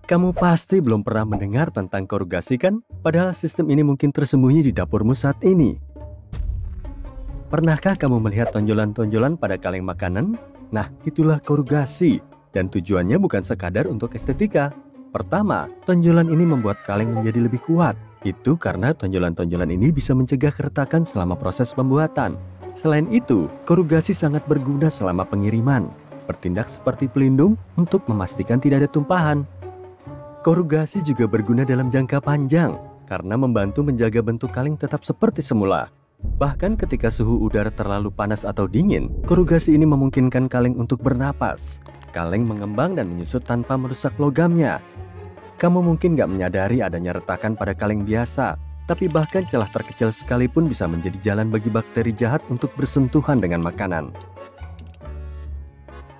Kamu pasti belum pernah mendengar tentang korugasi kan? Padahal sistem ini mungkin tersembunyi di dapurmu saat ini. Pernahkah kamu melihat tonjolan-tonjolan pada kaleng makanan? Nah, itulah korugasi. Dan tujuannya bukan sekadar untuk estetika. Pertama, tonjolan ini membuat kaleng menjadi lebih kuat. Itu karena tonjolan-tonjolan ini bisa mencegah keretakan selama proses pembuatan. Selain itu, korugasi sangat berguna selama pengiriman. Bertindak seperti pelindung untuk memastikan tidak ada tumpahan. Korugasi juga berguna dalam jangka panjang karena membantu menjaga bentuk kaleng tetap seperti semula. Bahkan ketika suhu udara terlalu panas atau dingin, korugasi ini memungkinkan kaleng untuk bernapas. Kaleng mengembang dan menyusut tanpa merusak logamnya. Kamu mungkin gak menyadari adanya retakan pada kaleng biasa, tapi bahkan celah terkecil sekalipun bisa menjadi jalan bagi bakteri jahat untuk bersentuhan dengan makanan.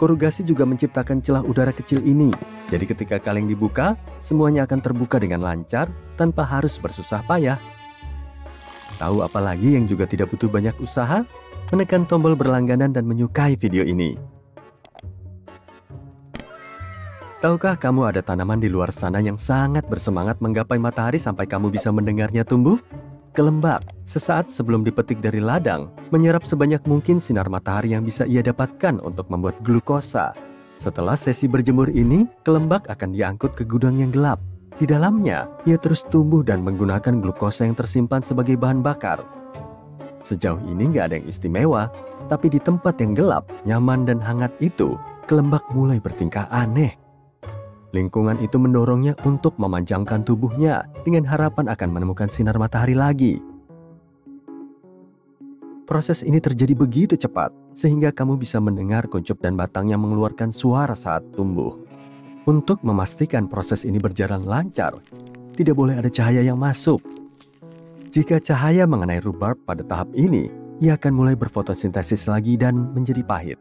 Korugasi juga menciptakan celah udara kecil ini. Jadi ketika kaleng dibuka, semuanya akan terbuka dengan lancar tanpa harus bersusah payah. Tahu apa lagi yang juga tidak butuh banyak usaha? Menekan tombol berlangganan dan menyukai video ini. Tahukah kamu ada tanaman di luar sana yang sangat bersemangat menggapai matahari sampai kamu bisa mendengarnya tumbuh? Kelembak, sesaat sebelum dipetik dari ladang, menyerap sebanyak mungkin sinar matahari yang bisa ia dapatkan untuk membuat glukosa. Setelah sesi berjemur ini, kelembak akan diangkut ke gudang yang gelap. Di dalamnya, ia terus tumbuh dan menggunakan glukosa yang tersimpan sebagai bahan bakar. Sejauh ini nggak ada yang istimewa, tapi di tempat yang gelap, nyaman dan hangat itu, kelembak mulai bertingkah aneh. Lingkungan itu mendorongnya untuk memanjangkan tubuhnya dengan harapan akan menemukan sinar matahari lagi. Proses ini terjadi begitu cepat, sehingga kamu bisa mendengar kuncup dan batangnya mengeluarkan suara saat tumbuh. Untuk memastikan proses ini berjalan lancar, tidak boleh ada cahaya yang masuk. Jika cahaya mengenai rhubarb pada tahap ini, ia akan mulai berfotosintesis lagi dan menjadi pahit.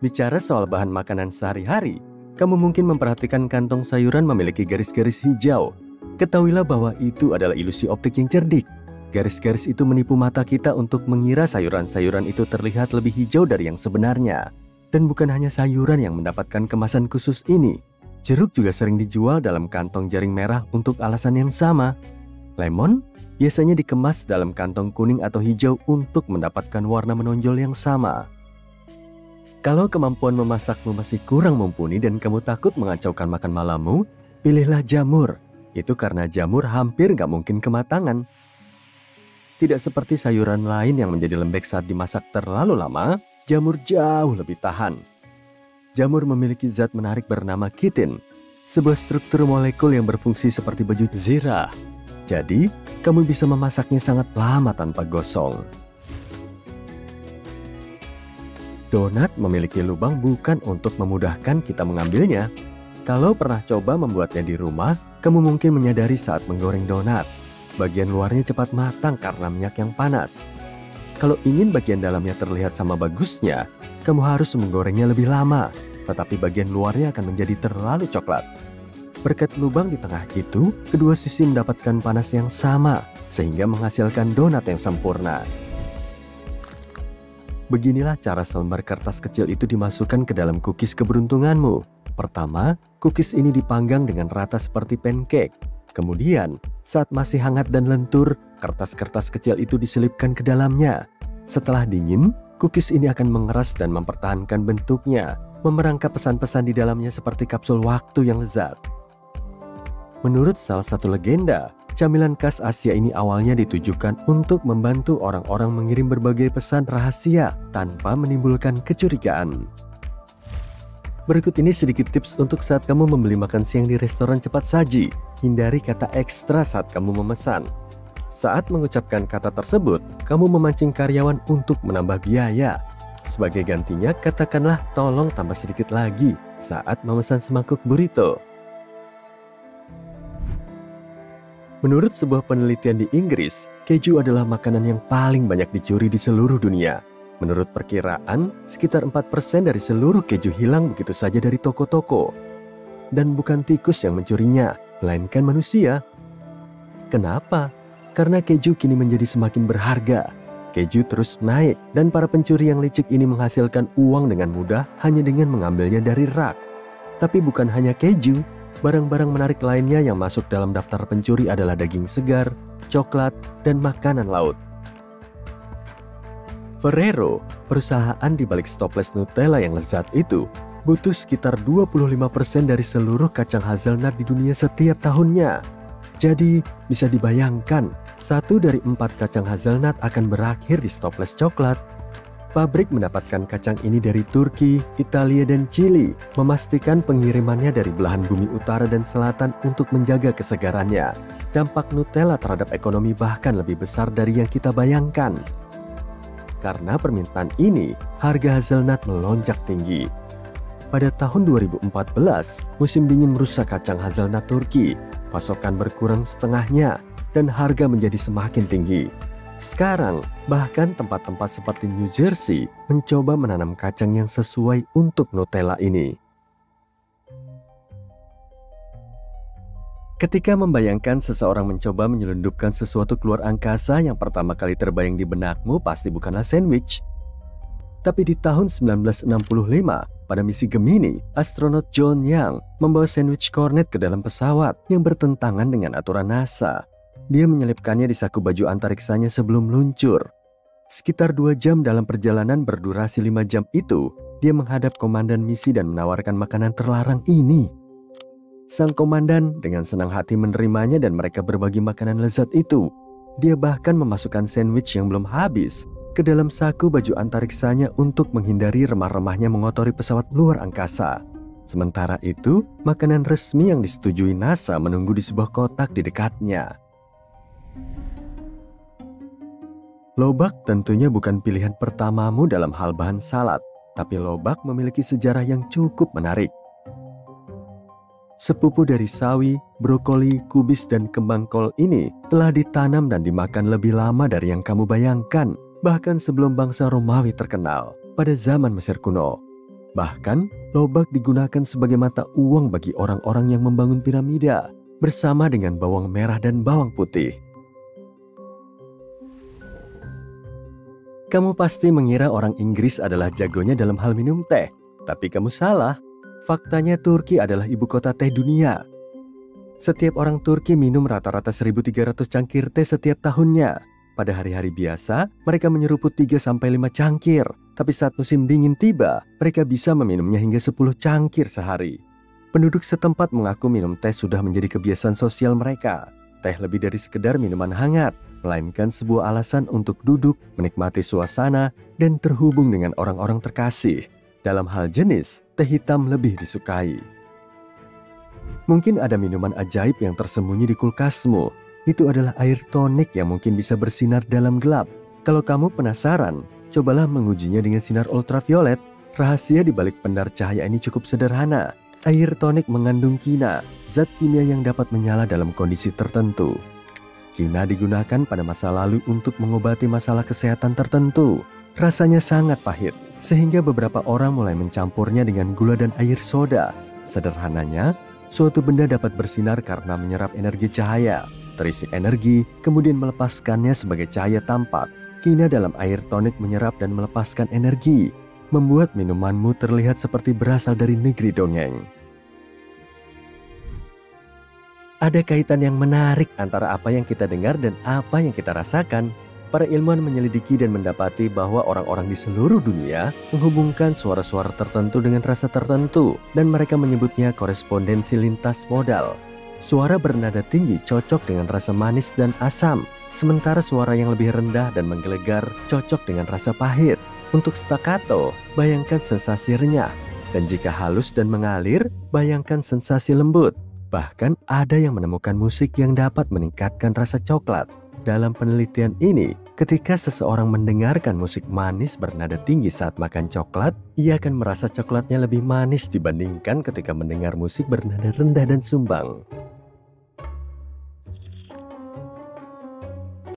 Bicara soal bahan makanan sehari-hari, kamu mungkin memperhatikan kantong sayuran memiliki garis-garis hijau. Ketahuilah bahwa itu adalah ilusi optik yang cerdik. Garis-garis itu menipu mata kita untuk mengira sayuran-sayuran itu terlihat lebih hijau dari yang sebenarnya. Dan bukan hanya sayuran yang mendapatkan kemasan khusus ini. Jeruk juga sering dijual dalam kantong jaring merah untuk alasan yang sama. Lemon biasanya dikemas dalam kantong kuning atau hijau untuk mendapatkan warna menonjol yang sama. Kalau kemampuan memasakmu masih kurang mumpuni dan kamu takut mengacaukan makan malammu, pilihlah jamur. Itu karena jamur hampir nggak mungkin kematangan. Tidak seperti sayuran lain yang menjadi lembek saat dimasak terlalu lama, jamur jauh lebih tahan. Jamur memiliki zat menarik bernama kitin, sebuah struktur molekul yang berfungsi seperti baju zirah. Jadi, kamu bisa memasaknya sangat lama tanpa gosong. Donat memiliki lubang bukan untuk memudahkan kita mengambilnya. Kalau pernah coba membuatnya di rumah, kamu mungkin menyadari saat menggoreng donat. Bagian luarnya cepat matang karena minyak yang panas. Kalau ingin bagian dalamnya terlihat sama bagusnya, kamu harus menggorengnya lebih lama, tetapi bagian luarnya akan menjadi terlalu coklat. Berkat lubang di tengah itu, kedua sisi mendapatkan panas yang sama, sehingga menghasilkan donat yang sempurna. Beginilah cara selembar kertas kecil itu dimasukkan ke dalam cookies keberuntunganmu. Pertama, cookies ini dipanggang dengan rata seperti pancake. Kemudian, saat masih hangat dan lentur, kertas-kertas kecil itu diselipkan ke dalamnya. Setelah dingin, cookies ini akan mengeras dan mempertahankan bentuknya, memerangkap pesan-pesan di dalamnya seperti kapsul waktu yang lezat. Menurut salah satu legenda, camilan khas Asia ini awalnya ditujukan untuk membantu orang-orang mengirim berbagai pesan rahasia tanpa menimbulkan kecurigaan. Berikut ini sedikit tips untuk saat kamu membeli makan siang di restoran cepat saji. Hindari kata ekstra saat kamu memesan. Saat mengucapkan kata tersebut, kamu memancing karyawan untuk menambah biaya. Sebagai gantinya, katakanlah tolong tambah sedikit lagi saat memesan semangkuk burrito. Menurut sebuah penelitian di Inggris, keju adalah makanan yang paling banyak dicuri di seluruh dunia. Menurut perkiraan, sekitar 4% dari seluruh keju hilang begitu saja dari toko-toko. Dan bukan tikus yang mencurinya, melainkan manusia. Kenapa? Karena keju kini menjadi semakin berharga. Keju terus naik, dan para pencuri yang licik ini menghasilkan uang dengan mudah hanya dengan mengambilnya dari rak. Tapi bukan hanya keju, barang-barang menarik lainnya yang masuk dalam daftar pencuri adalah daging segar, coklat, dan makanan laut. Ferrero, perusahaan di balik stopless Nutella yang lezat itu, butuh sekitar 25% dari seluruh kacang hazelnut di dunia setiap tahunnya. Jadi, bisa dibayangkan, 1 dari 4 kacang hazelnut akan berakhir di stopless coklat. Pabrik mendapatkan kacang ini dari Turki, Italia, dan Chili, memastikan pengirimannya dari belahan bumi utara dan selatan untuk menjaga kesegarannya. Dampak Nutella terhadap ekonomi bahkan lebih besar dari yang kita bayangkan. Karena permintaan ini, harga hazelnut melonjak tinggi. Pada tahun 2014, musim dingin merusak kacang hazelnut Turki. Pasokan berkurang setengahnya, dan harga menjadi semakin tinggi. Sekarang, bahkan tempat-tempat seperti New Jersey mencoba menanam kacang yang sesuai untuk Nutella ini. Ketika membayangkan seseorang mencoba menyelundupkan sesuatu keluar angkasa, yang pertama kali terbayang di benakmu pasti bukanlah sandwich. Tapi di tahun 1965, pada misi Gemini, astronot John Young membawa sandwich cornet ke dalam pesawat yang bertentangan dengan aturan NASA. Dia menyelipkannya di saku baju antariksanya sebelum meluncur. Sekitar 2 jam dalam perjalanan berdurasi 5 jam itu, dia menghadap komandan misi dan menawarkan makanan terlarang ini. Sang komandan dengan senang hati menerimanya dan mereka berbagi makanan lezat itu. Dia bahkan memasukkan sandwich yang belum habis ke dalam saku baju antariksanya untuk menghindari remah-remahnya mengotori pesawat luar angkasa. Sementara itu, makanan resmi yang disetujui NASA menunggu di sebuah kotak di dekatnya. Lobak tentunya bukan pilihan pertamamu dalam hal bahan salad, tapi lobak memiliki sejarah yang cukup menarik. Sepupu dari sawi, brokoli, kubis, dan kembang kol ini telah ditanam dan dimakan lebih lama dari yang kamu bayangkan, bahkan sebelum bangsa Romawi terkenal pada zaman Mesir kuno. Bahkan, lobak digunakan sebagai mata uang bagi orang-orang yang membangun piramida, bersama dengan bawang merah dan bawang putih. Kamu pasti mengira orang Inggris adalah jagonya dalam hal minum teh, tapi kamu salah. Faktanya Turki adalah ibu kota teh dunia. Setiap orang Turki minum rata-rata 1.300 cangkir teh setiap tahunnya. Pada hari-hari biasa, mereka menyeruput 3-5 cangkir. Tapi saat musim dingin tiba, mereka bisa meminumnya hingga 10 cangkir sehari. Penduduk setempat mengaku minum teh sudah menjadi kebiasaan sosial mereka. Teh lebih dari sekedar minuman hangat, melainkan sebuah alasan untuk duduk, menikmati suasana, dan terhubung dengan orang-orang terkasih. Dalam hal jenis, teh hitam lebih disukai. Mungkin ada minuman ajaib yang tersembunyi di kulkasmu. Itu adalah air tonik yang mungkin bisa bersinar dalam gelap. Kalau kamu penasaran, cobalah mengujinya dengan sinar ultraviolet. Rahasia di balik pendar cahaya ini cukup sederhana. Air tonik mengandung kina, zat kimia yang dapat menyala dalam kondisi tertentu. Kina digunakan pada masa lalu untuk mengobati masalah kesehatan tertentu. Rasanya sangat pahit, sehingga beberapa orang mulai mencampurnya dengan gula dan air soda. Sederhananya, suatu benda dapat bersinar karena menyerap energi cahaya, terisi energi, kemudian melepaskannya sebagai cahaya tampak. Kina dalam air tonik menyerap dan melepaskan energi, membuat minumanmu terlihat seperti berasal dari negeri dongeng. Ada kaitan yang menarik antara apa yang kita dengar dan apa yang kita rasakan. Para ilmuwan menyelidiki dan mendapati bahwa orang-orang di seluruh dunia menghubungkan suara-suara tertentu dengan rasa tertentu, dan mereka menyebutnya korespondensi lintas modal. Suara bernada tinggi cocok dengan rasa manis dan asam, sementara suara yang lebih rendah dan menggelegar cocok dengan rasa pahit. Untuk staccato, bayangkan sensasi renyah, dan jika halus dan mengalir, bayangkan sensasi lembut. Bahkan ada yang menemukan musik yang dapat meningkatkan rasa coklat. Dalam penelitian ini, ketika seseorang mendengarkan musik manis bernada tinggi saat makan coklat, ia akan merasa coklatnya lebih manis dibandingkan ketika mendengar musik bernada rendah dan sumbang.